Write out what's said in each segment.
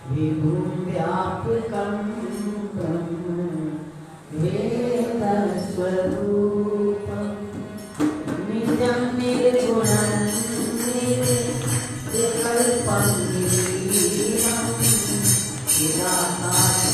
विभुं व्यापकं ब्रह्म वेदस्वरूपं नित्यं निर्गुणं निर्विकल्पं निरीहं निराकारं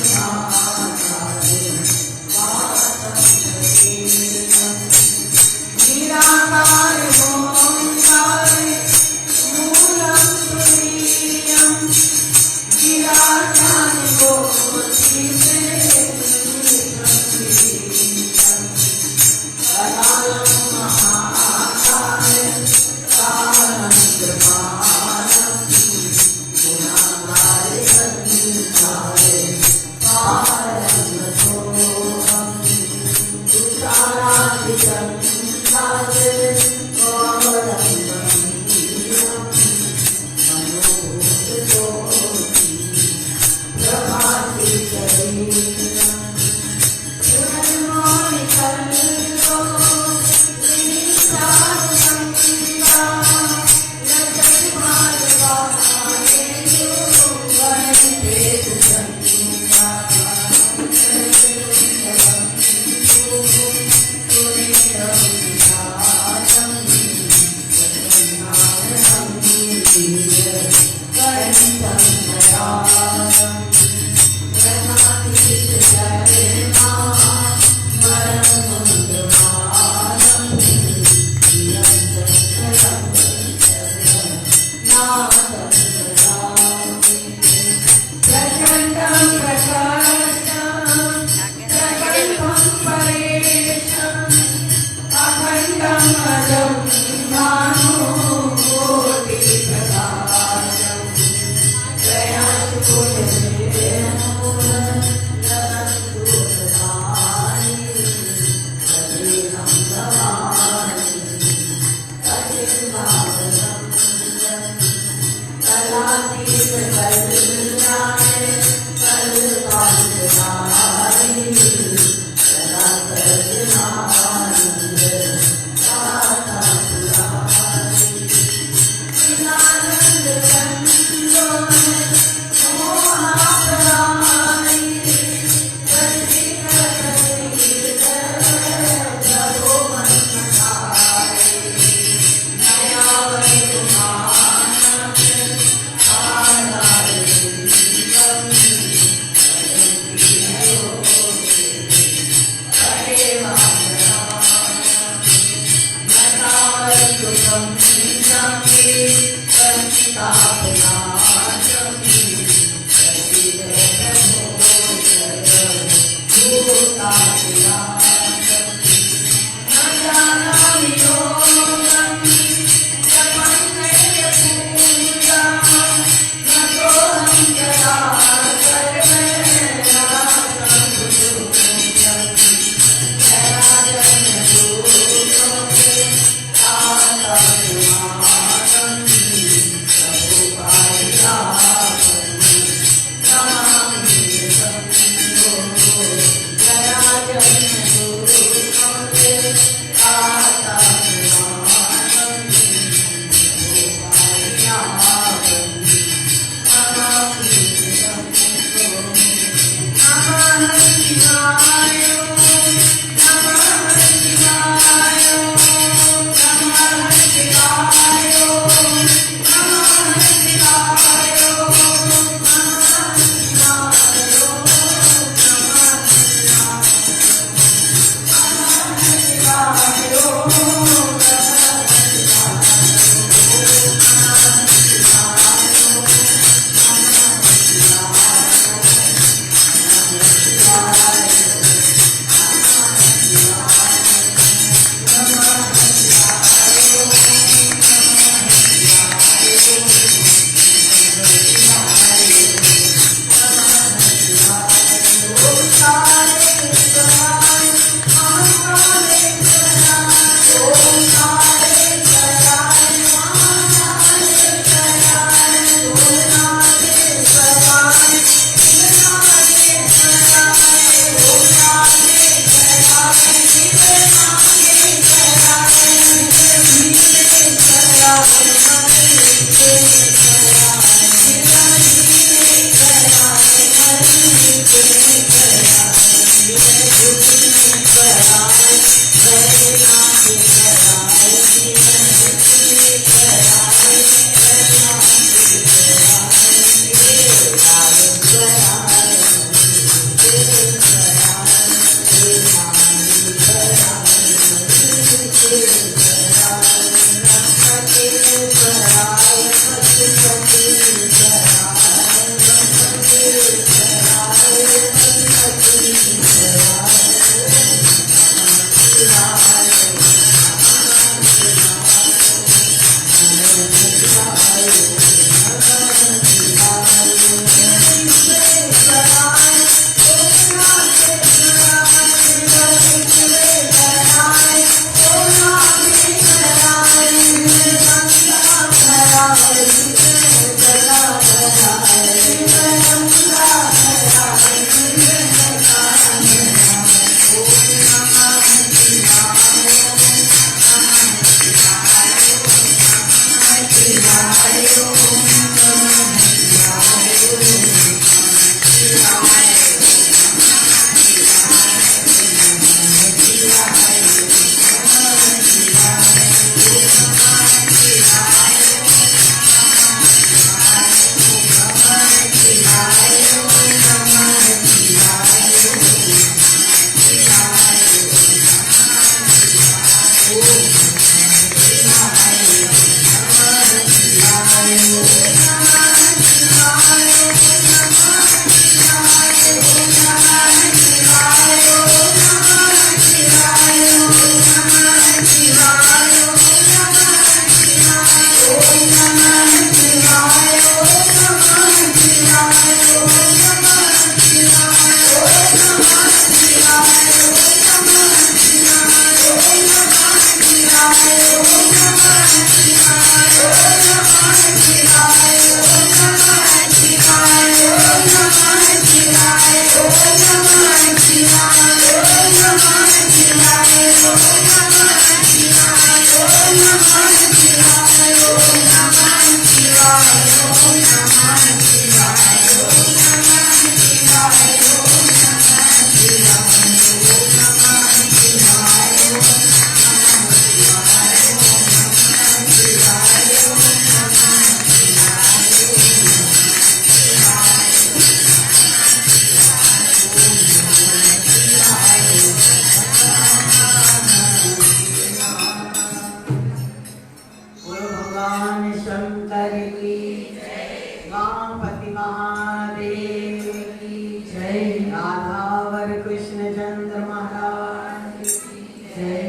महादेव की जय। राधावर कृष्ण चंद्र महाराज की जय।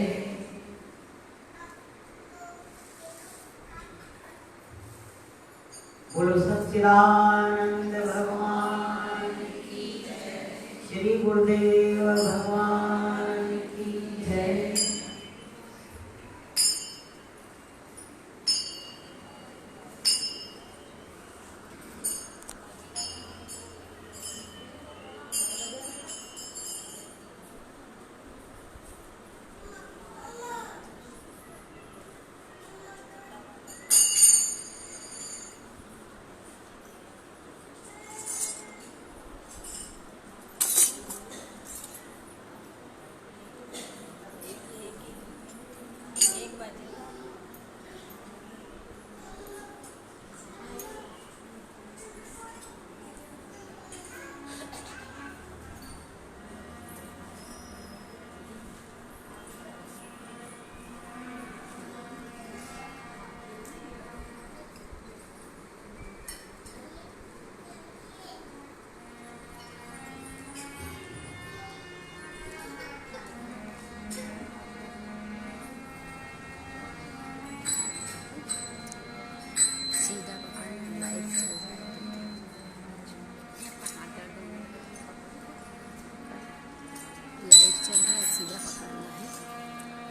बोलो सच्चिदानंद भगवान की जय। श्री गुरुदेव भगवान की जय।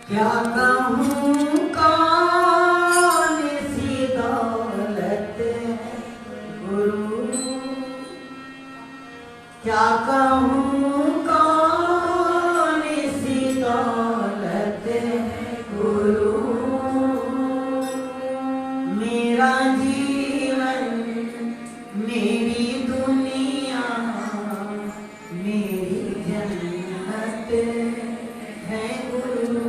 क्या कहूँ कौन सी दौलत गुरु, क्या कहूँ कौन सी दौलत गुरु। मेरा जीवन मेरी दुनिया मेरी जन्नत है गुरु।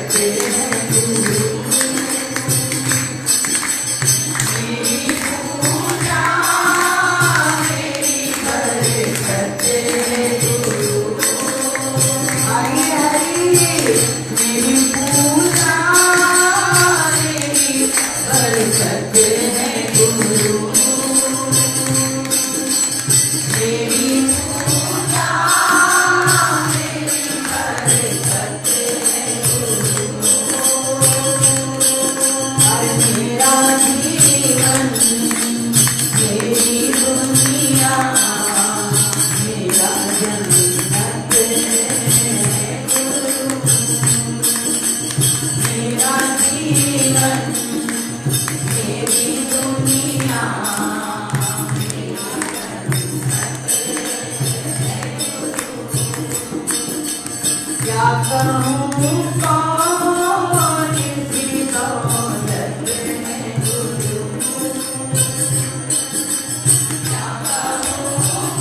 सकते हैं गुरु। मेरी पूजा मेरी बरकत है गुरु। हरि हरि मेरी पूजा मेरी बरकत है गुरु। मेरी पूजा मेरी बरकत है गुरु। और मेरा जीवन मेरी दुनिया मेरा जन्नत है गुरु। मेरा जीवन मेरी दुनिया क्या कहूँ कौन सी दौलत है गुरु। क्या कहूँ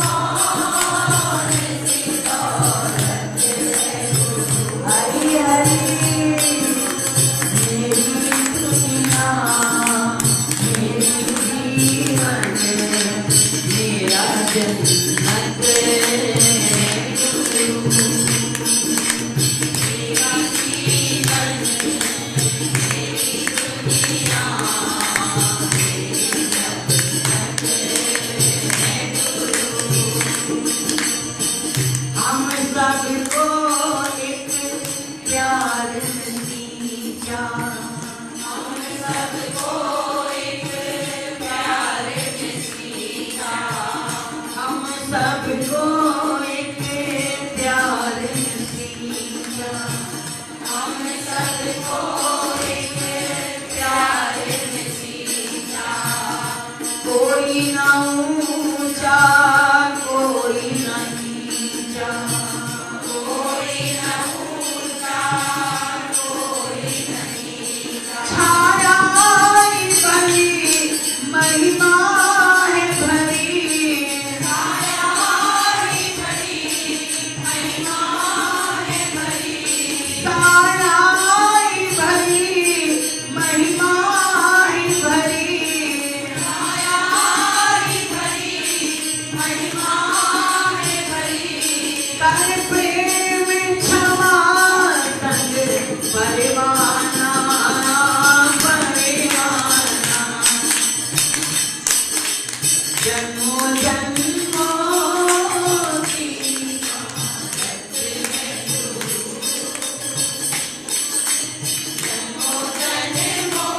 कौन सी दौलत है गुरु। हरि हरि मेरी दुनिया मेरी जीवन मेरा जन्नत है गुरु। मेरा जीवन मेरी दुनिया मेरी जन्नत है गुरु। हम सबको एक प्यार दीजा। हम सबको एक प्यार दीजा। हम सबको एक प्यार दीजा। हम सबको एक प्यार दीजा। कोई ना ऊंचा कोई ना नीचा। कोई ना ऊंचा कोई ना नीचा। छाया भरी महिमा है भरी। छाया भरी महिमा है भरी। छाया भरी महिमा है भरी। छाया भरी महिमा है भरी। कर प्रेम क्षमा संग परवाना परवाना। जन्मों जन्मों की इबादत है गुरु। जन्मों जन्मों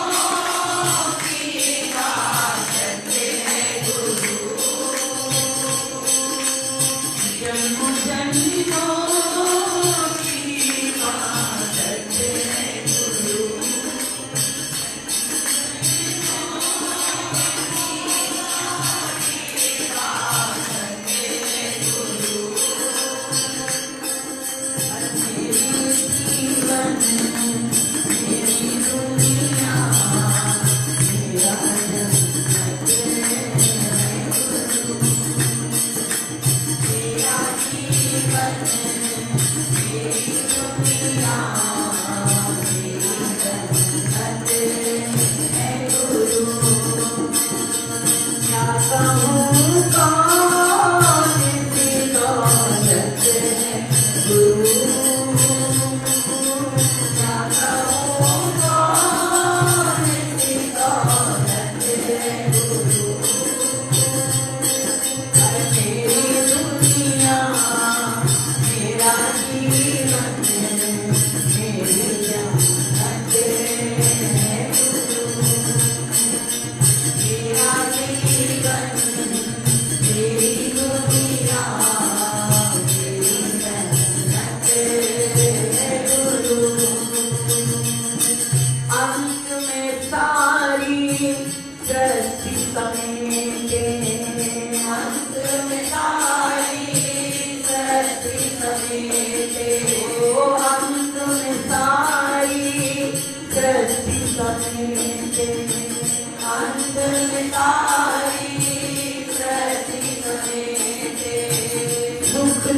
की इबादत है गुरु। जन्मों जन्मों की इबादत है गुरु।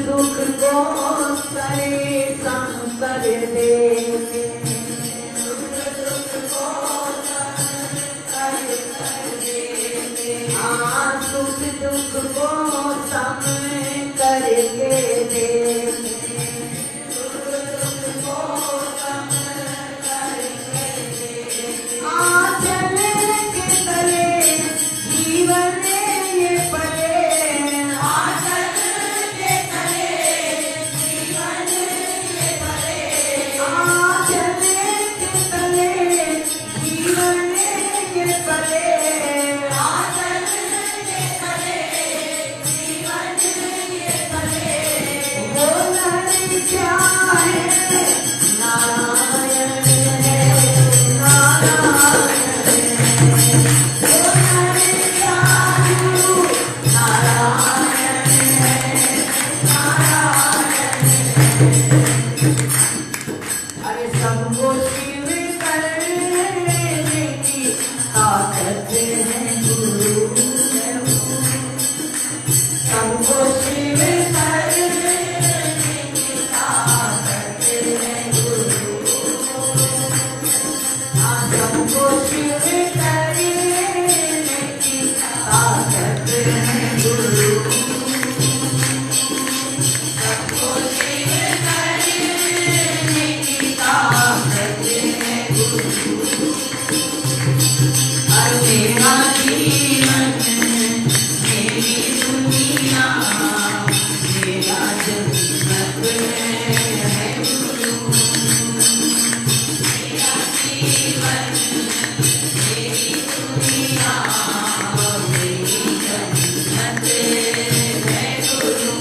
दुख को करे संकर दे सबको शिव करने की ताकत है गुरु। सबको शिव करने की ताकत है गुरु। और मेरा जीवन मेरी दुनिया मेरा जन्नत है गुरु। मेरा जीवन मेरी दुनिया मेरी जन्नत है गुरु।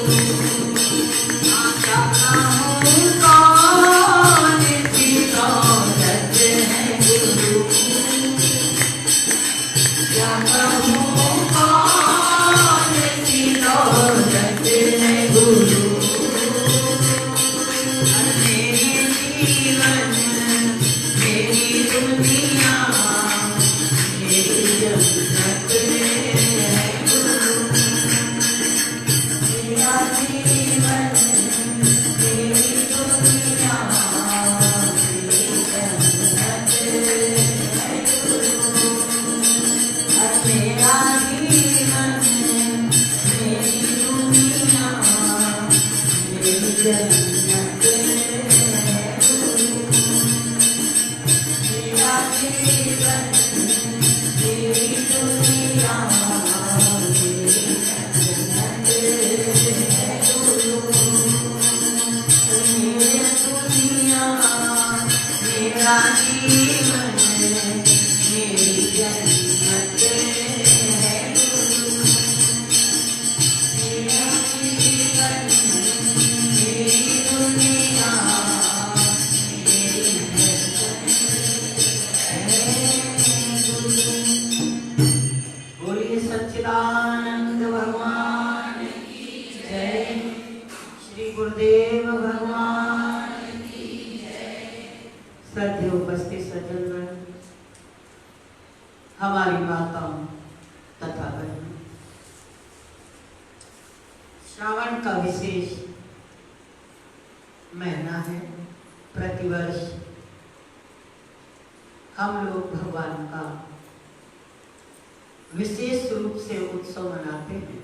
जाना हूँ कौन सी दौलत है गुरु। जाना हूँ कौन सी दौलत है गुरु। मेरी जीवन मेरी दुनिया मेरी जन्नत है गुरु। मेरा जीवन मेरी दुनिया मेरी जन्नत है गुरु। मेरा जीवन मेरी दुनिया मेरी जन्नत है गुरु। मेरा जीवन मेरी दुनिया मेरी जन्नत है गुरु। मेरी दुनिया मेरा जीवन मेरी जन्नत है गुरु। मेरा जीवन मेरी दुनिया मेरी बोलिए सच्चिदानंद भगवान की जय। श्री गुरुदेव भगवान की जय। श्रद्धेय उपस्थित सज्जनगण, हमारी माताओं तथा बहनों, श्रावण का विशेष महीना है। प्रतिवर्ष हम लोग भगवान का विशेष रूप से उत्सव मनाते हैं।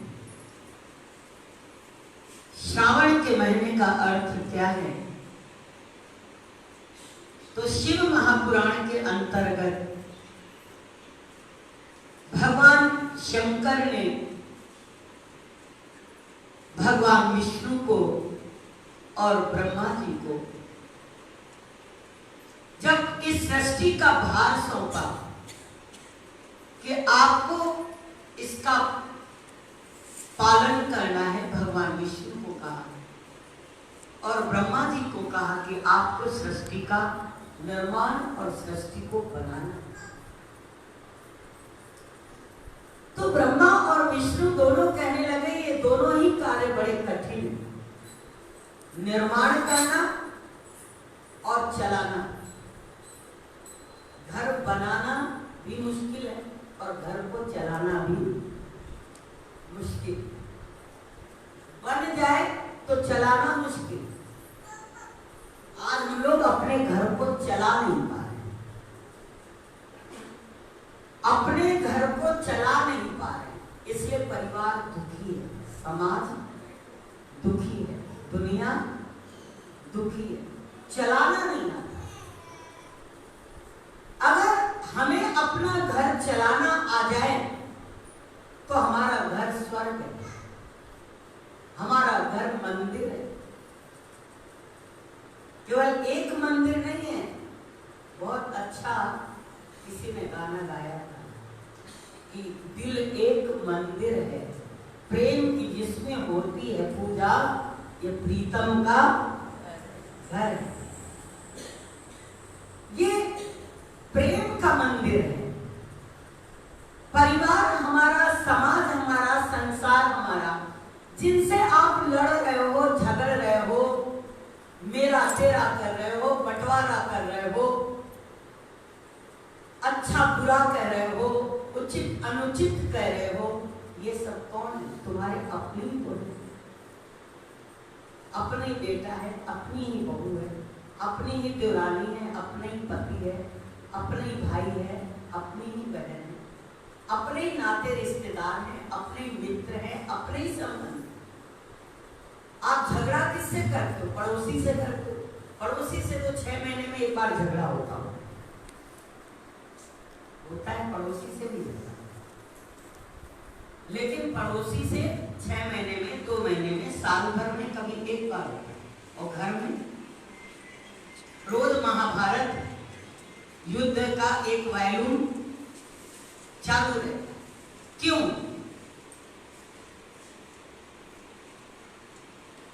श्रावण के महीने का अर्थ क्या है? तो शिव महापुराण के अंतर्गत भगवान शंकर ने भगवान विष्णु को और ब्रह्मा जी को जब इस सृष्टि का भार सौंपा कि आपको इसका पालन करना है, भगवान विष्णु को कहा और ब्रह्मा जी को कहा कि आपको सृष्टि का निर्माण और सृष्टि को बनाना। तो ब्रह्मा और विष्णु दोनों कहने लगे ये दोनों ही कार्य बड़े कठिन हैं, निर्माण करना और चलाना। घर बनाना भी मुश्किल है और घर को चलाना भी मुश्किल। बन जाए तो चलाना मुश्किल। आज हम लोग अपने घर को चला नहीं पा रहे, अपने घर को चला नहीं पा रहे, इसलिए परिवार दुखी है, समाज दुखी है, दुनिया दुखी है, चलाना नहीं आता। अगर हमें अपना घर चलाना आ जाए तो हमारा घर स्वर्ग है, हमारा घर मंदिर है। केवल एक मंदिर नहीं है, बहुत अच्छा किसी ने गाना गाया था कि दिल एक मंदिर है, प्रेम की जिसमें होती है पूजा, ये प्रीतम का घर है। ये प्रेम का मंदिर है। परिवार हमारा, समाज हमारा, संसार हमारा, जिनसे आप लड़ रहे हो, झगड़ रहे हो, मेरा तेरा कर रहे हो, बंटवारा कर रहे हो, अच्छा बुरा कह रहे हो, उचित अनुचित कह रहे हो, ये सब कौन है? तुम्हारे अपने ही तो है, अपना ही बेटा है, अपनी ही बहू है, अपनी ही देवरानी है, अपना ही पति है, अपने ही भाई है, अपनी ही बहन है, अपने ही नाते रिश्तेदार हैं, अपने ही मित्र हैं, अपने ही संबंध। आप झगड़ा किससे करते हो? पड़ोसी से करते हो। पड़ोसी से तो 6 महीने में एक बार झगड़ा होता है, पड़ोसी से भी झगड़ा। लेकिन पड़ोसी से 6 महीने में, 2 महीने में, साल भर में कभी एक बार होता है। और घर में रोज महाभारत युद्ध का एक वॉल्यूम चालू है। क्यों?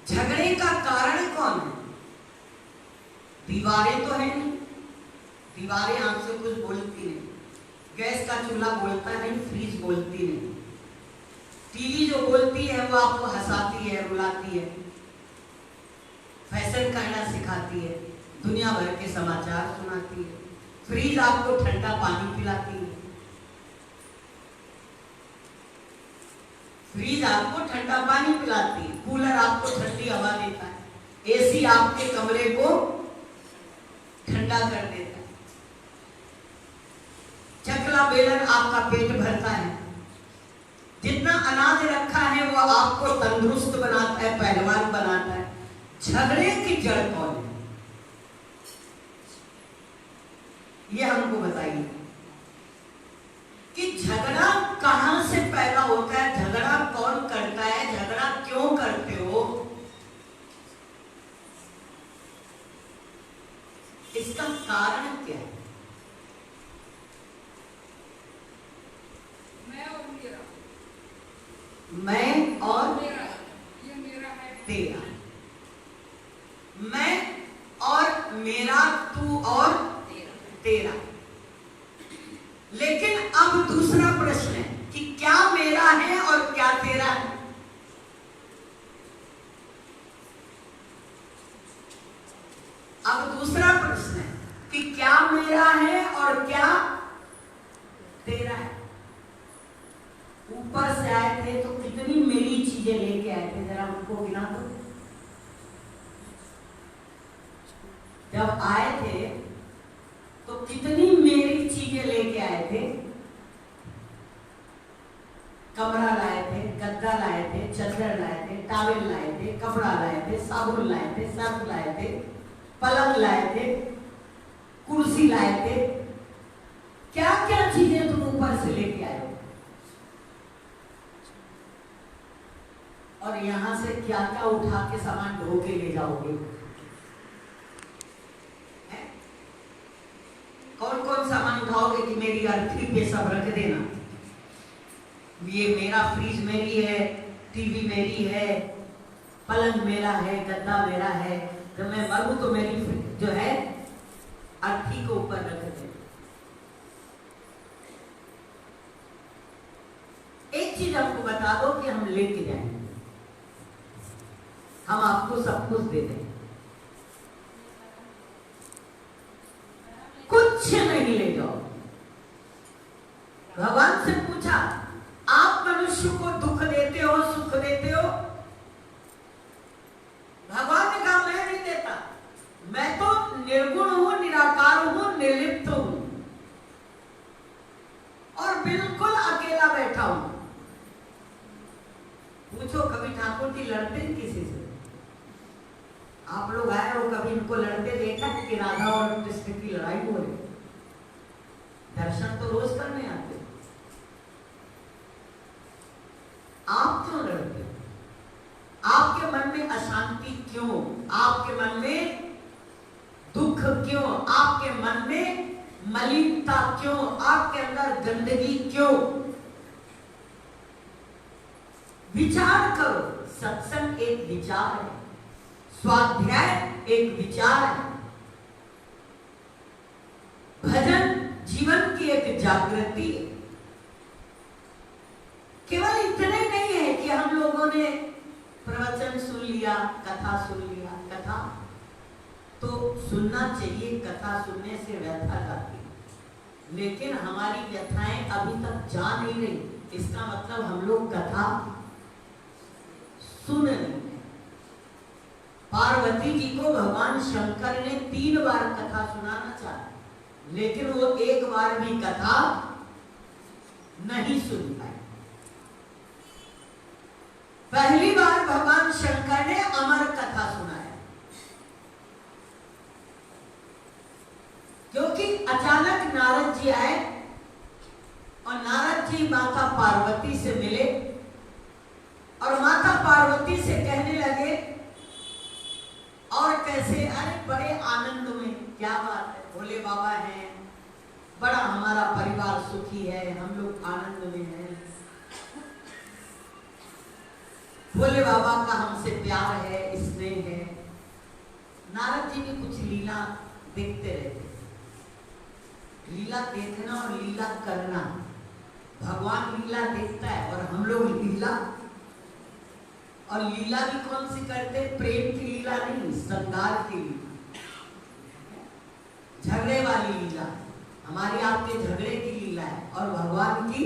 झगड़े का कारण कौन है? दीवारें तो है नहीं, दीवारें आपसे कुछ बोलती नहीं, गैस का चूल्हा बोलता नहीं, फ्रिज बोलती नहीं, टीवी जो बोलती है वो आपको हंसाती है, रुलाती है, फैशन करना सिखाती है, दुनिया भर के समाचार सुनाती है, फ्रिज आपको ठंडा पानी पिलाती है, फ्रिज आपको ठंडा पानी पिलाती है, कूलर आपको ठंडी हवा देता है, एसी आपके कमरे को ठंडा कर देता है, चकला बेलन आपका पेट भरता है, जितना अनाज रखा है वो आपको तंदुरुस्त बनाता है, पहलवान बनाता है। झगड़े की जड़ कौन है? ये हमको बताइए कि झगड़ा कहां से पैदा होता है, झगड़ा कौन करता है, झगड़ा क्यों करते हो, इसका कारण क्या है? मैं और मेरा, ये मेरा है, तेरा, मैं और मेरा, तू और तेरा। लेकिन अब दूसरा प्रश्न है कि क्या मेरा है और क्या तेरा है? अब दूसरा प्रश्न है कि क्या मेरा है और क्या तेरा है? ऊपर से आए थे तो कितनी मेरी चीजें लेके आए थे, जरा उनको गिना दो। जब आए थे तो कितनी मेरी चीजें लेके आए थे? कमरा लाए थे, गद्दा लाए थे, चादर लाए थे, टॉवेल लाए थे, कपड़ा लाए थे, साबुन लाए थे, सर्फ लाए थे, पलंग लाए थे, कुर्सी लाए थे। क्या क्या चीजें तुम ऊपर से लेके आए हो? और यहां से क्या क्या उठा के सामान ढो के ले जाओगे? कौन कौन सामान उठाओगे कि मेरी अर्थी पे सब रख देना, ये मेरा फ्रिज मेरी है, टीवी मेरी है, पलंग मेरा है, गद्दा मेरा है, जब मैं मरूं तो मेरी जो है अर्थी को ऊपर रख दे। एक चीज आपको बता दो कि हम लेके जाएंगे, हम आपको सब कुछ दे दें, कुछ नहीं ले जाओ। भगवान से पूछा, आप मनुष्य को दुख देते हो, सुख देते हो? भगवान ने कहा मैं नहीं देता, मैं तो निर्गुण हूं, निराकार हूं, निर्लिप्त हूं और बिल्कुल अकेला बैठा हूं। पूछो कभी ठाकुर जी लड़ते हैं किसी से? आप लोग आए हो, कभी इनको लड़ते देखा है कि राधा और कृष्ण की लड़ाई हो रही? दर्शन तो रोज करने आते, आप क्यों लड़ते हो? आपके मन में अशांति क्यों? आपके मन में दुख क्यों? आपके मन में मलिनता क्यों? आपके अंदर गंदगी क्यों? विचार करो। सत्संग एक विचार है, स्वाध्याय एक विचार है, भजन जीवन की एक जागृति है। केवल इतने नहीं है कि हम लोगों ने प्रवचन सुन लिया, कथा सुन लिया। कथा तो सुनना चाहिए, कथा सुनने से व्यथा जाती है, लेकिन हमारी व्यथाएं अभी तक जा नहीं रही। इसका मतलब हम लोग कथा सुन रहे हैं। पार्वती जी को भगवान शंकर ने 3 बार कथा सुनाना चाहा, लेकिन वो एक बार भी कथा नहीं सुन पाए। पहली बार भगवान शंकर ने अमर कथा सुनाया, क्योंकि अचानक नारद जी आए और नारद जी माता पार्वती से मिले और माता पार्वती से कहने लगे, और कैसे? अरे बड़े आनंद में, क्या बात है, भोले बाबा हैं, बड़ा हमारा परिवार सुखी है, हम लोग आनंद में हैं, भोले बाबा का हमसे प्यार है, स्नेह है। नारद जी भी कुछ लीला देखते रहते, लीला देखना और लीला करना। भगवान लीला देखता है और हम लोग लीला, और लीला भी कौन सी करते? प्रेम की लीला नहीं, श्रृंगार की लीला, झगड़े वाली लीला। हमारी आपके झगड़े की लीला है, और भगवान की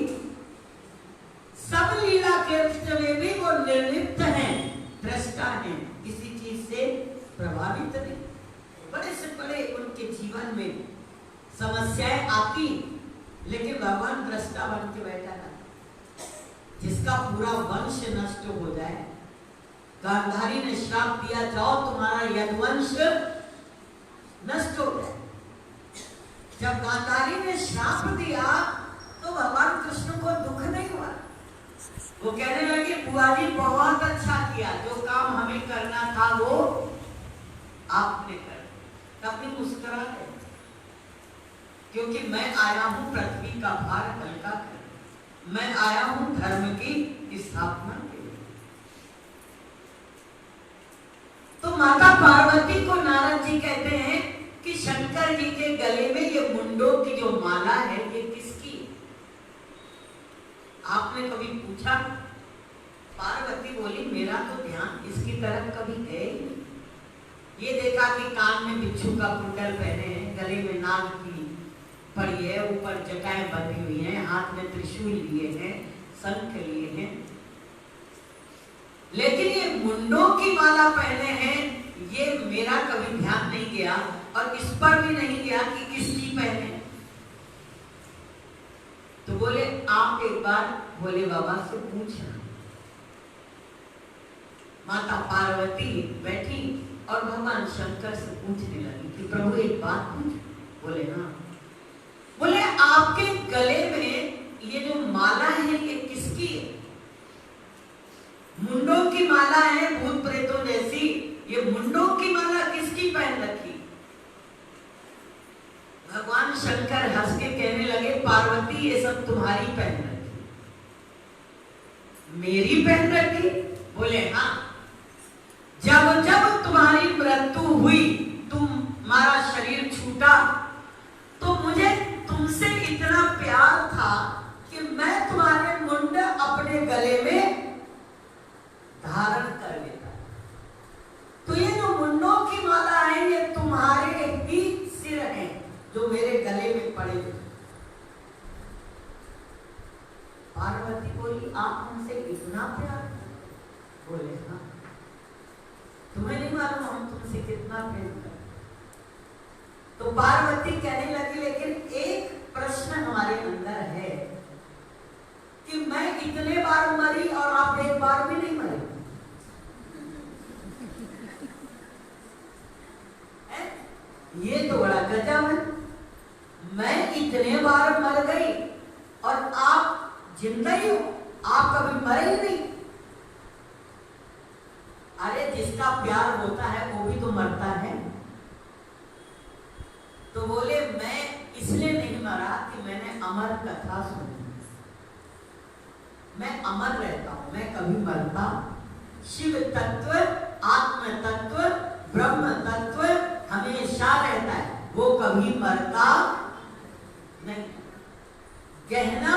सब लीला के में भी वो निर्लिप्त हैं, दृष्टा हैं, किसी चीज से प्रभावित नहीं। बड़े से बड़े उनके जीवन में समस्याएं आती, लेकिन भगवान दृष्टा बन के बैठा था। जिसका पूरा वंश नष्ट हो जाए, गांधारी ने श्राप दिया, जाओ तुम्हारा यदुवंश नष्ट हो जाए। जब गांधारी ने श्राप दिया तो भगवान कृष्ण को दुख नहीं हुआ। वो कहने लगे, बुआ जी बहुत अच्छा किया, जो काम हमें करना था वो आपने कर। अपनी मुस्कुरा गए, क्योंकि मैं आया हूं पृथ्वी का भार हल्का कर, मैं आया हूं धर्म की स्थापना के लिए। तो माता पार्वती को नारद जी कहते हैं कि शंकर जी के गले में ये मुंडों की जो माला है, ये किसकी? आपने कभी पूछा? पार्वती बोली, मेरा तो ध्यान इसकी तरफ कभी गए ही नहीं। ये देखा कि कान में बिच्छू का कुंडल पहने हैं, गले में नाग की पड़ी है, ऊपर जटाएं बंधी हुई हैं, हाथ में त्रिशूल लिए हैं, शंख लिए हैं, लेकिन ये मुंडों की माला पहने हैं, ये मेरा कभी ध्यान नहीं गया, और इस पर भी नहीं गया कि किसकी पहने। तो बोले, आप एक बार भोले बाबा से पूछना। माता पार्वती बैठी और भगवान शंकर से पूछने लगी कि प्रभु एक बात पूछ। बोले हाँ। बोले, आपके गले में ये जो माला है ये किसकी है? मुंडों की माला है, भूत प्रेतों जैसी, ये मुंडों की माला किसकी पहन रखी? भगवान शंकर हंस के कहने लगे, पार्वती ये सब तुम्हारी पहन रखी। मेरी पहन रखी? बोले हाँ। जब जब तुम्हारी मृत्यु हुई, तुम्हारा शरीर छूटा, तो मुझे तुमसे इतना प्यार था कि मैं तुम्हारे मुंड अपने गले में धारण कर लेता। तो ये जो मुंडों की माला है, ये तुम्हारे ही सिर हैं जो मेरे गले में पड़े हुए। पार्वती बोली, आप हमसे इतना प्यार? बोले हाँ। तुम्हें नहीं मालूम हम तुमसे कितना प्रेम करते। तो पार्वती कहने लगी, लेकिन एक प्रश्न हमारे अंदर है कि मैं इतने बार मरी और आप एक बार भी नहीं मरे। ये तो बड़ा गजब है। मैं इतने बार मर गई और आप जिंदा ही हो, आप कभी मरे ही नहीं। अरे जिसका प्यार होता है वो भी तो मरता है। तो बोले, मैं इसलिए नहीं मरा कि मैंने अमर कथा सुनी, मैं अमर रहता हूं, मैं कभी मरता। शिव तत्व, आत्म तत्व, ब्रह्म तत्व हमेशा रहता है, वो कभी मरता नहीं। गहना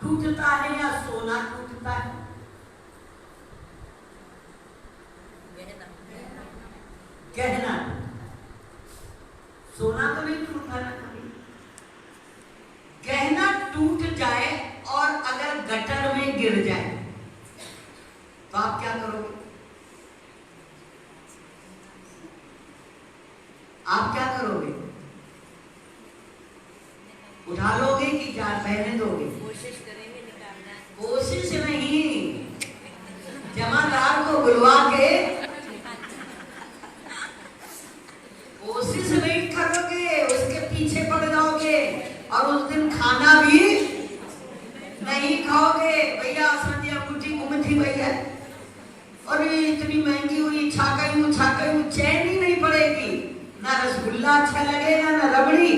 टूटता है या सोना टूटता है? गहना टूटता है, सोना तो नहीं टूटता ना कभी। गहना टूट जाए और अगर गटर में गिर जाए तो आप क्या करोगे? आप क्या करोगे? उठा लोगे कि जा बहने दोगे? कोशिश करेंगे निकालना। कोशिश नहीं, जमादार को बुलवा के कोशिश नहीं करोगे, उसके पीछे पड़ जाओगे और उस दिन खाना भी नहीं खाओगे। भैया संध्या अंगूठी घूमती भैया, और इतनी महंगी हुई, छाकई चैन ही नहीं पड़ेगी, ना रसगुल्ला अच्छा लगेगा ना रबड़ी,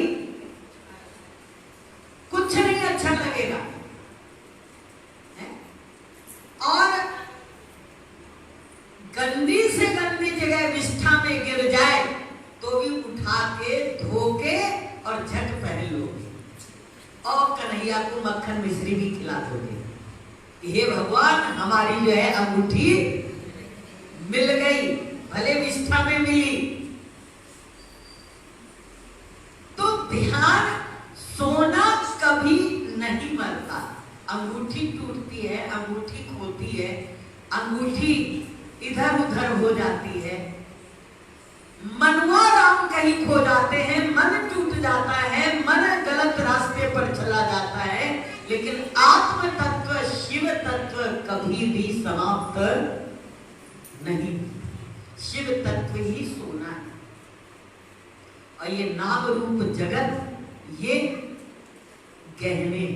कुछ नहीं अच्छा लगेगा। और गंदी से गंदी जगह विष्ठा में गिर जाए तो भी उठा के धो के और झट पहन लोगे और कन्हैया को मक्खन मिश्री भी खिला दोगे। हे भगवान, हमारी जो है अंगूठी मिल गई, भले विष्ठा में मिली। तो ध्यान, सोना कभी नहीं मरता। अंगूठी टूटती है, अंगूठी खोती है, अंगूठी इधर उधर हो जाती है, मनवा राम कहीं खो जाते हैं, मन टूट जाता है, मन गलत रास्ते पर चला जाता है, लेकिन आत्म तत्व, शिव तत्व कभी भी समाप्त नहीं। शिव तत्व ही सोना है। और ये नाम रूप जगत, ये गहने।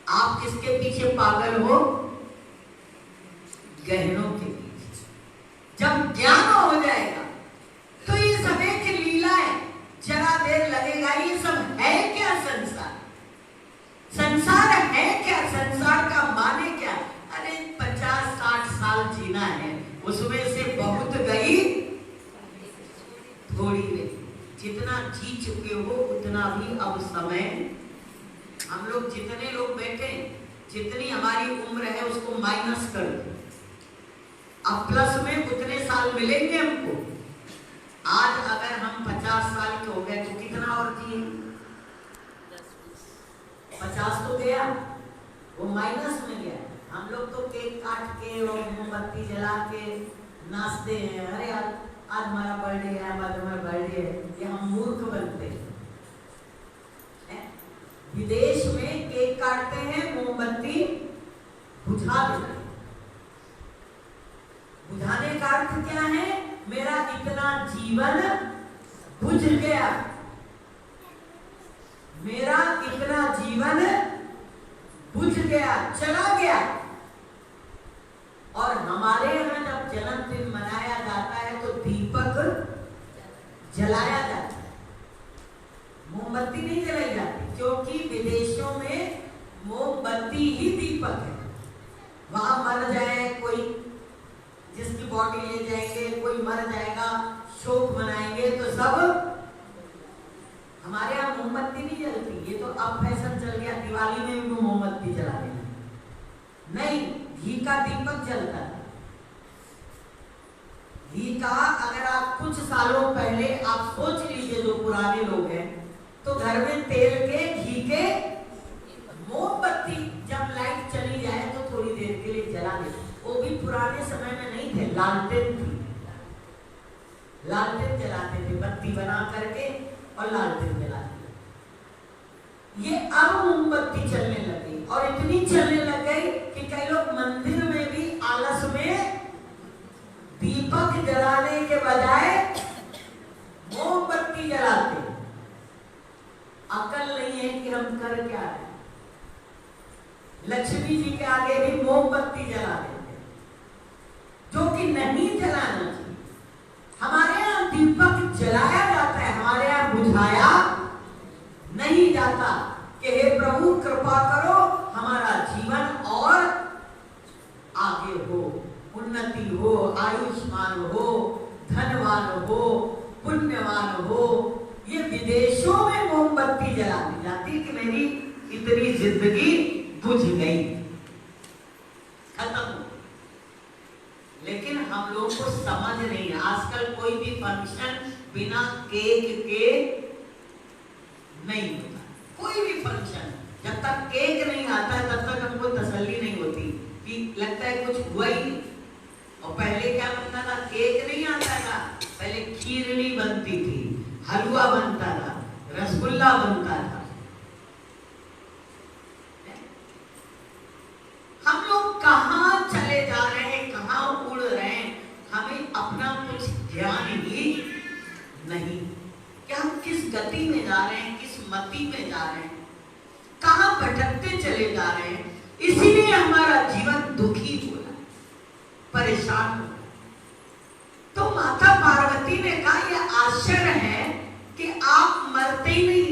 आप किसके पीछे पागल हो? गहनों के पीछे। जब ज्ञान हो जाएगा तो ये सब एक लीला है, जरा देर लगेगा। ये सब है क्या संसार? संसार है क्या? संसार का माने क्या? अरे 50-60 साल जीना है, उसमें से बहुत गई थोड़ी रही। जितना जी चुके हो उतना भी अब समय, हम लोग जितने लोग बैठे, जितनी हमारी उम्र है उसको माइनस कर दो, अब प्लस में उतने साल मिलेंगे हमको। आज अगर हम 50 साल के हो गए तो कितना और जिए? 50 तो गया, वो माइनस में गया। हम लोग तो केक काट के और मोमबत्ती जला के नाचते हैं, अरे यार आज हमारा बर्थडे है, आज हमारा बर्थडे है, ये हम मूर्ख बनते हैं। विदेश में केक काटते हैं, मोमबत्ती बुझा देते हैं। बुझाने का अर्थ क्या है? मेरा इतना जीवन बुझ गया, मेरा इतना जीवन बुझ गया, चला गया। और हमारे यहाँ जब जन्मदिन मनाया जाता है तो दीपक जलाया जाता है, मोमबत्ती नहीं जलाई जाती, क्योंकि विदेशों में मोमबत्ती ही दीपक है। वहां मर जाए कोई, जिसकी बॉडी ले जाएंगे, कोई मर जाएगा, शोक मनाएंगे तो सब। हमारे यहाँ मोमबत्ती नहीं जलती, ये तो अब फैशन चल गया, दिवाली में भी मोमबत्ती जला देना। नहीं, घी का दीपक जलता है। घी का, अगर आप कुछ सालों पहले आप सोच लीजिए, जो पुराने लोग हैं, तो घर में तेल के, घी के मोमबत्ती जब लाइट चली जाए तो थोड़ी देर के लिए जला देते। वो भी पुराने समय में नहीं थे, लालटेन थी, लालटेन जलाते थे, बत्ती बना करके और लालटेन जलाते। ये अब मोमबत्ती चलने लगी, और इतनी चलने लग गई कि कई लोग मंदिर में भी आलस में दीपक जलाने के बजाय मोमबत्ती जलाते। अकल नहीं है कि हम कर क्या है। लक्ष्मी जी के आगे भी मोमबत्ती जला देते, जो कि नहीं जलाना चाहिए। हमारे यहाँ दीपक जलाया जाता है, हमारे यहाँ बुझाया नहीं जाता कि हे प्रभु कृपा करो, हमारा जीवन और आगे हो, उन्नति हो, आयुष्मान हो, धनवान हो, पुण्यवान हो। ये विदेशों में मोमबत्ती जला दी जाती कि मेरी इतनी जिंदगी बुझ गई, खत्म। लेकिन हम लोगों को समझ नहीं है। आजकल कोई भी फंक्शन बिना केक के नहीं होता। कोई भी फंक्शन जब तक केक नहीं आता है तब तक हमको तसल्ली नहीं होती, कि लगता है कुछ हुआ ही नहीं। और पहले क्या बनता था? केक नहीं आता था, पहले खीरनी बनती थी, हलवा बनता था, रसगुल्ला बनता था, में जा रहे हैं, कहां भटकते चले जा रहे हैं। इसीलिए हमारा जीवन दुखी हो रहा है, परेशान हो रहा है। तो माता पार्वती ने कहा यह आश्चर्य है कि आप मरते ही नहीं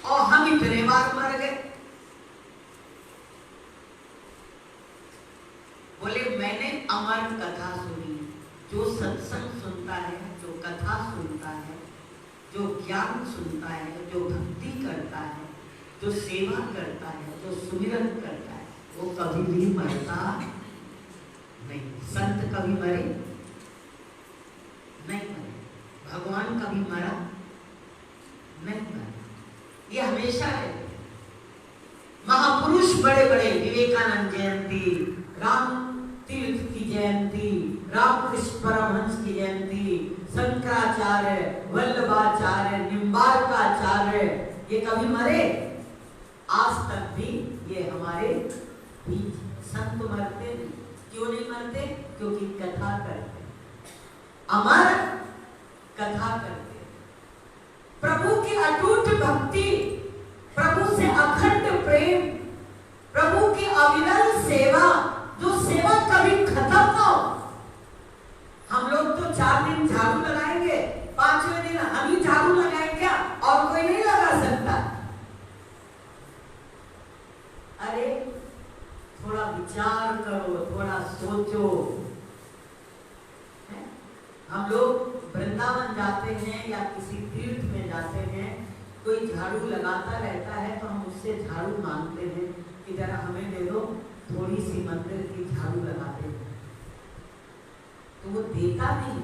और हम इतने बार मर गए। बोले मैंने अमर कथा सुनी। जो सत्संग सुनता है, जो कथा सुनता है, जो ज्ञान सुनता है, जो भक्ति करता है, जो सेवा करता है, जो सुमिरन करता है, वो कभी भी मरता नहीं। संत कभी मरे नहीं, मरे। भगवान कभी मरा नहीं, मरा। ये हमेशा है। महापुरुष बड़े बड़े, विवेकानंद जयंती, राम तीर्थ की जयंती, रामकृष्ण परमहंस की जयंती, शंकराचार्य, वल्लभाचार्य, निम्बार्काचार्य, ये कभी मरे? आज तक भी ये हमारे बीच। संत मरते नहीं। क्यों नहीं मरते? क्योंकि कथा करते, अमर कथा करते, प्रभु की अटूट भक्ति, प्रभु से अखंड प्रेम, प्रभु की अविरल सेवा, जो सेवा कभी खत्म ना हो। हम लोग तो 4 दिन झाड़ू लगाएंगे, 5वें दिन हम ही झाड़ू लगाएंगे और कोई नहीं लगा सकता। अरे थोड़ा विचार करो, थोड़ा सोचो। हम लोग वृंदावन जाते हैं या किसी तीर्थ में जाते हैं, कोई झाड़ू लगाता रहता है तो हम उससे झाड़ू मांगते हैं कि जरा हमें दे दो, थोड़ी सी मंदिर की झाड़ू लगा दे। तो वो देता नहीं,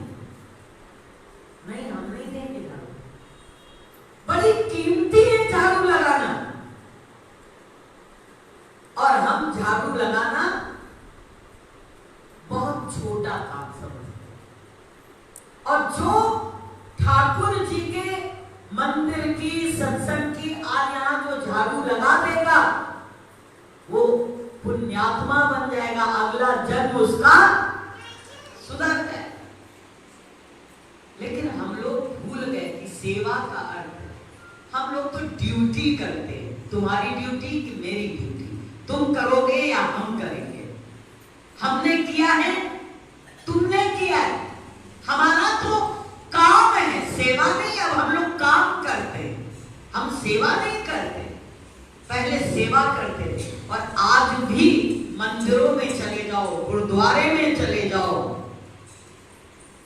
नहीं हम नहीं देंगे झाड़ू। बड़ी कीमती है झाड़ू लगाना, और हम झाड़ू लगाना बहुत छोटा काम समझते हैं। और जो ठाकुर जी के मंदिर की, सत्संग की आज यहां जो झाड़ू लगा देगा वो पुण्यात्मा बन जाएगा, अगला जन्म उसका सुधर जाए। लेकिन हम लोग भूल गए कि सेवा का अर्थ, हम लोग तो ड्यूटी करते हैं। तुम्हारी ड्यूटी कि मेरी ड्यूटी, तुम करोगे या हम करेंगे। हमने किया है, तुमने किया है, हमारा तो काम है, सेवा नहीं। अब हम लोग काम करते हैं, हम सेवा नहीं करते। पहले सेवा करते थे, और आज भी मंदिरों में चले जाओ, गुरुद्वारे में चले जाओ,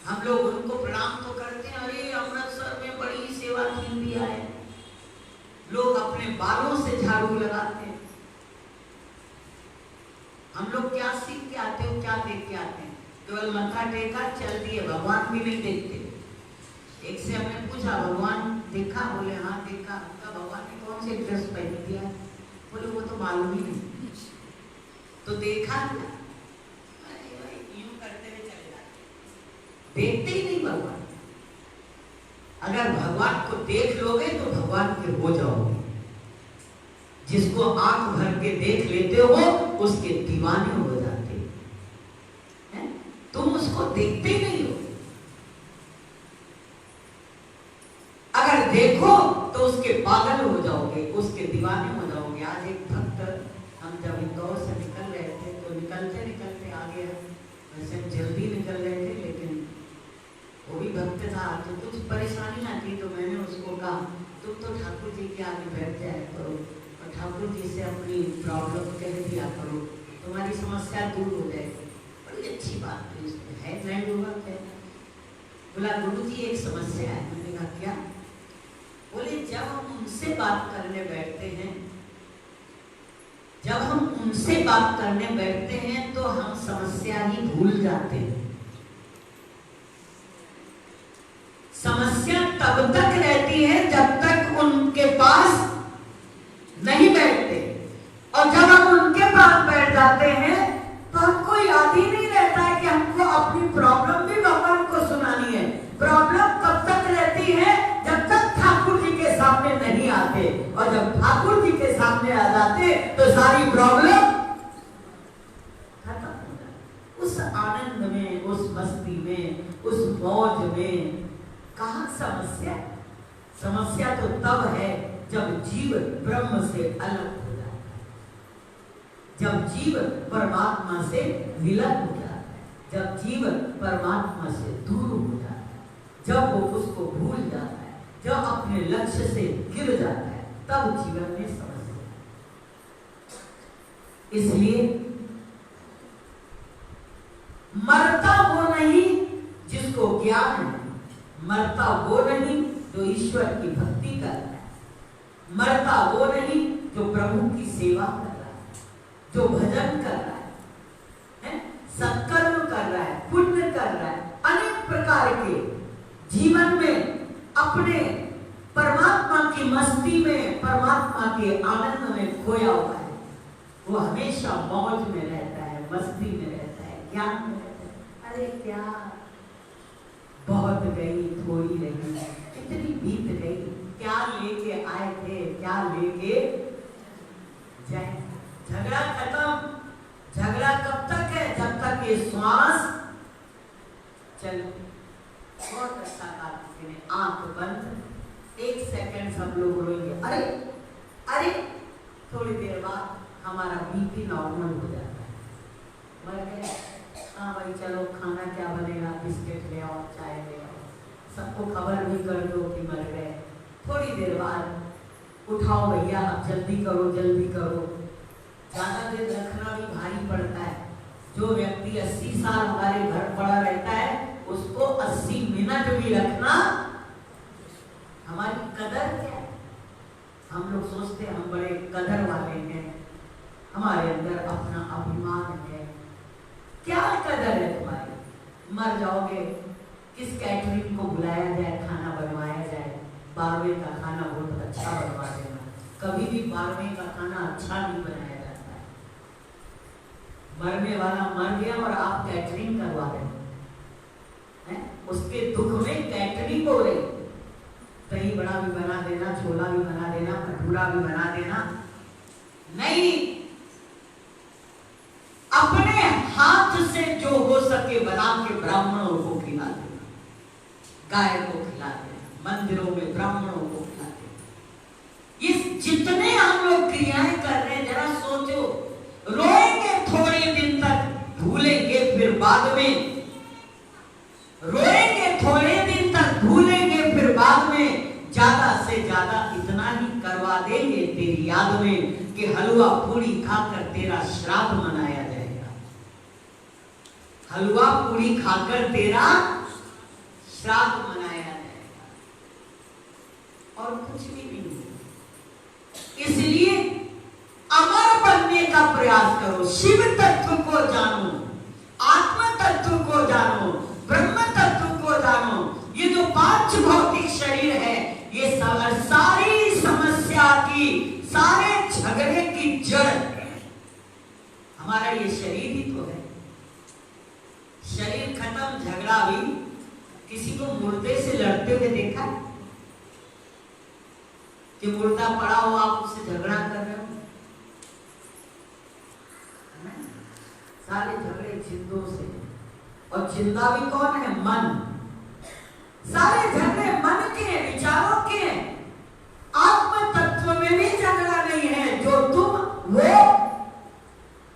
हम लोग उनको प्रणाम तो करते हैं। अरे अमृतसर में बड़ी सेवा की भी है, लोग अपने बालों से झाड़ू लगाते हैं। हम लोग क्या सीख के आते हो, क्या देख के आते हैं? केवल मत्था टेका, चल दिए, भगवान भी नहीं देखते। एक से हमने पूछा, भगवान देखा? बोले हाँ देखा। भगवान ने कौन से ड्रेस पहन दिया? बोले वो तो मालूम ही नहीं। तो देखा क्या? यूं करते हुए चले जाते, देखते ही नहीं भगवान। अगर भगवान को देख लोगे तो भगवान के हो जाओगे। जिसको आंख भर के देख लेते हो उसके दीवाने हो जाते हैं। तुम उसको देखते ही नहीं हो। अगर देखो तो उसके पागल हो जाओगे, उसके दीवाने हो जाओगे। आज एक भक्त, हम जब इंदौर से निकल रहे थे तो निकलते निकलते आ गया। वैसे हम जल्दी निकल रहे थे, लेकिन वो भी भक्त था तो कुछ परेशानी ना थी। तो मैंने उसको कहा तुम तो ठाकुर जी के आगे बैठ जाया करो और ठाकुर जी से अपनी प्रॉब्लम कह दिया करो, तुम्हारी समस्या दूर हो जाएगी। बड़ी अच्छी बात थी उसमें, है नए युवक है। बोला गुरु जी एक समस्या है। मैंने कहा क्या? बोले जब हम उनसे बात करने बैठते हैं, जब हम उनसे बात करने बैठते हैं तो हम समस्या ही भूल जाते हैं। समस्या तब तक रहती है जब तक उनके पास नहीं बैठते, और जब हम उनके पास बैठ जाते हैं तो हमको याद ही नहीं रहता है कि हमको अपनी प्रॉब्लम भी भगवान को सुनानी है। प्रॉब्लम कब तक रहती है? जब तक ठाकुर जी के सामने नहीं आते, और जब ठाकुर जी के सामने आ जाते तो सारी प्रॉब्लम खत्म हो जाती। उस आनंद में, उस मस्ती में, उस मौज में कहाँ समस्या? समस्या तो तब है जब जीव ब्रह्म से अलग हो जाता है, जब जीव परमात्मा से विलग हो जाता है, जब जीव परमात्मा से दूर हो जाता है, जब वो उसको भूल जाता है, जब अपने लक्ष्य से गिर जाता है, तब जीवन में समस्या है। इसलिए मरता वो नहीं जिसको ज्ञान है, मरता वो नहीं जो ईश्वर की भक्ति कर रहा है, मरता वो नहीं जो प्रभु की सेवा कर रहा है, जो भजन कर रहा है, सत्कर्म कर रहा है, पुण्य कर रहा है, अनेक प्रकार के जीवन में अपने परमात्मा की मस्ती में, परमात्मा के आनंद में खोया हुआ है। वो हमेशा मौज में रहता है, मस्ती में रहता है, ज्ञान में रहता है। अरे क्या बहुत गई, थोड़ी रही, कितनी बीत गई, क्या लेके आए थे, क्या लेके जाए। झगड़ा खत्म। झगड़ा कब तक है? जब तक ये श्वास चलो। बहुत अच्छा कहा किसी ने, आंख बंद, 1 सेकंड सब लोग रोएंगे, अरे अरे, थोड़ी देर बाद हमारा बीपी नॉर्मल हो जाता है। मर गए, हाँ भाई चलो खाना क्या बनेगा, बिस्किट ले आओ, चाय ले आओ, सबको खबर भी कर दो कि मर गए। थोड़ी देर बाद उठाओ भैया, अब जल्दी करो, जल्दी करो। ज्यादा देर रखना भी भारी पड़ता है। जो व्यक्ति 80 साल हमारे घर पड़ा रहता है, उसको 80 मिनट भी रखना, हमारी कदर क्या है? हम लोग सोचते हैं हम बड़े कदर वाले हैं, हमारे अंदर अपना अभिमान है। क्या कदर है तुम्हारी? मर जाओगे, किस कैटरिंग को बुलाया जाए, खाना बनवाया जाए, 12वें का खाना बहुत अच्छा बनवा देना। कभी भी 12वें का खाना अच्छा नहीं बनाया जाता है। मरने वाला मर गया और आप कैटरिंग करवा रहे हैं, उसके दुख में कैटरिंग हो रही। दही बड़ा भी बना देना, छोला भी बना देना, भटूरा भी बना देना, नहीं, अपने हाथ से जो हो सके बना के ब्राह्मणों को खिला देना, गाय को खिला देना, मंदिरों में ब्राह्मणों को खिला देना। ये जितने हम लोग क्रियाएं कर रहे हैं, जरा सोचो। रोएंगे थोड़े दिन तक, भूलेंगे फिर बाद में। रोएंगे थोड़े दिन तक, भूलेंगे फिर बाद में। ज्यादा से ज्यादा इतना ही करवा देंगे तेरी याद में कि हलवा पूरी खाकर तेरा श्राद्ध मनाया जाएगा। हलवा पूरी खाकर तेरा श्राद्ध मनाया जाएगा, और कुछ भी नहीं। इसलिए अमर बनने का प्रयास करो। शिव तत्व को जानो, आत्म तत्व को जानो, ब्रह्म तत्व को जानो। ये जो 5 भौतिक शरीर है, ये सारी समस्या की, सारे झगड़े की जड़ हमारा ये शरीर ही तो है। शरीर खत्म, झगड़ा भी। किसी को मुर्दे से लड़ते हुए देखा है कि मुर्दा पड़ा हो, आप उससे झगड़ा कर रहे हो? सारे झगड़े जिंदों से, और जिंदा भी कौन है? मन। सारे झगड़े मन के, विचारों के। आत्म तत्व में भी झगड़ा नहीं है। जो तुम वो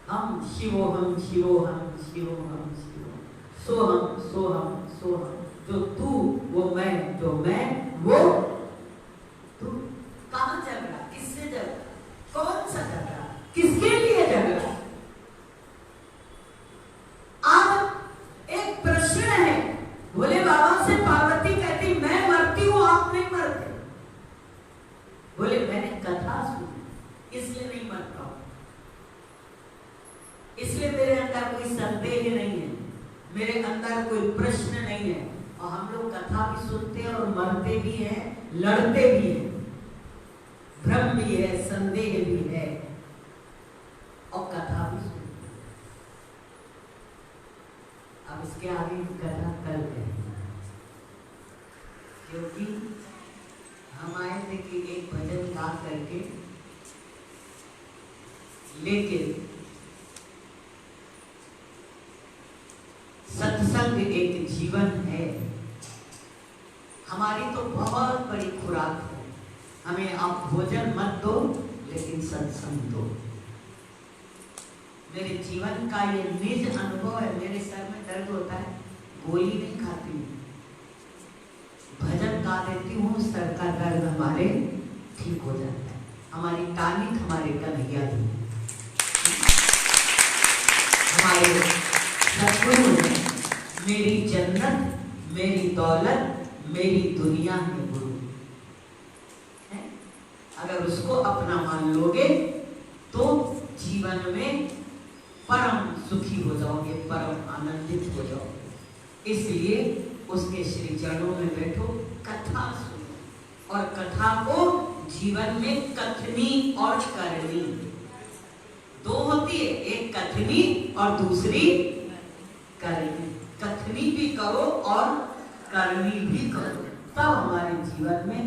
हम, शिवोहम शिवोहम शिवोहम शिवोहम, सोहम सोहम सोहम। जो तू वो मैं, जो मैं वो तू। कहाँ झगड़ा? किससे झगड़ा? कौन सा झगड़ा? किसके लिए झगड़ा? आज एक प्रश्न है। भोले बाबा से पार्वती कहती, मैं मरती हूं, आप नहीं मरते। बोले मैंने कथा सुनी, इसलिए नहीं मरता हूं, इसलिए मेरे अंदर कोई संदेह नहीं है, मेरे अंदर कोई प्रश्न नहीं है। और हम लोग कथा भी सुनते हैं और मरते भी हैं, लड़ते भी हैं, भ्रम भी है, संदेह भी है, और कथा भी सुनते हैं। अब इसके आगे कथा कल करेंगे, क्योंकि हम आए थे कि एक भजन गा करके, लेकिन सत्संग एक जीवन है। हमारी तो बहुत बड़ी खुराक है, हमें आप भोजन मत दो लेकिन सत्संग दो। मेरे जीवन का ये निज अनुभव है। मेरे सर में दर्द होता है, गोली नहीं खाती हूँ, भजन गा देती हूँ, सर का दर्द हमारे ठीक हो जाता है। हमारी तारीफ हमारे कन्हैया दी, हमारे सदगुरु ने मेरी जन्नत, मेरी दौलत, मेरी दुनिया में गुरु है। अगर उसको अपना मान लोगे तो जीवन में परम सुखी हो जाओगे, परम आनंदित हो जाओगे। इसलिए उसके श्री चरणों में बैठो, कथा सुनो और कथा को जीवन में कथनी और करनी दो होती है, एक कथनी और दूसरी करनी। कथनी भी करो और करनी भी करो, तब हमारे जीवन में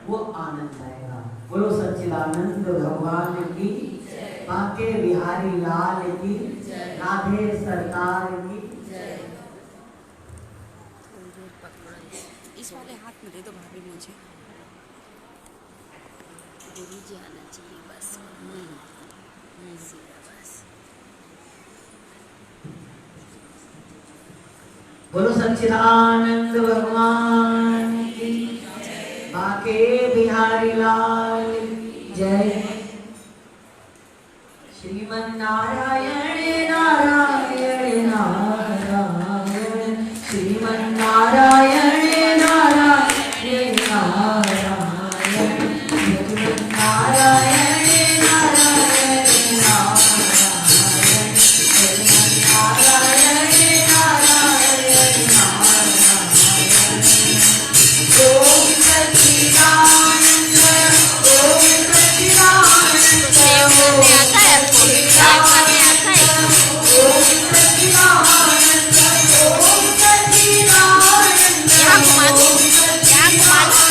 वो आनंद आएगा। बोलो सच्चिदानंद भगवान की, बांके बिहारी लाल की, राधे सरकार की। इस वाले हाथ में दे दो भाभी मुझे। गुरु जी आना चाहिए बस। सीधा बस। बोलो सच्चिदानंद भगवान की, बांके बिहारी लाल की जय। श्रीमन नारायण नारायण नारायण, श्रीमन नारायण नारायण नारायण, श्रीमन नारायण नारायण नारायण, श्रीमन नारायण नारायण नारायण। ओम सच्चिदानंद, ओम सच्चिदानंद, करने आता है आपको? टाइप करने आता है? ओम सच्चिदानंद, ओम सच्चिदानंद, यहाँ घुमा दो, यहाँ घुमा दो,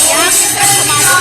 यहाँ से घुमा दो।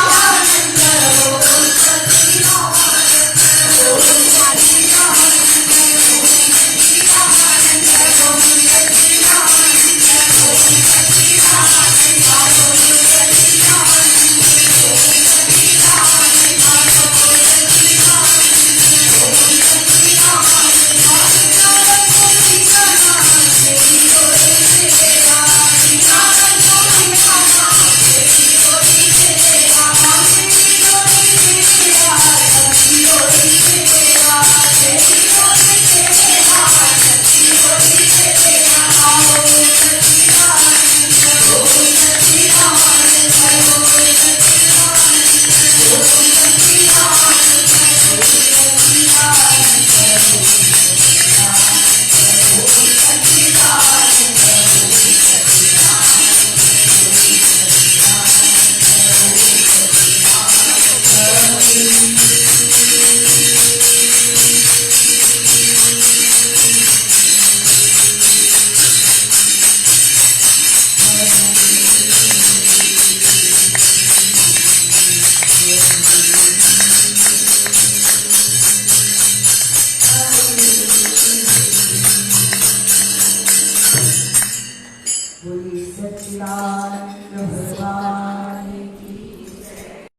बोलिए सच्चिदानंद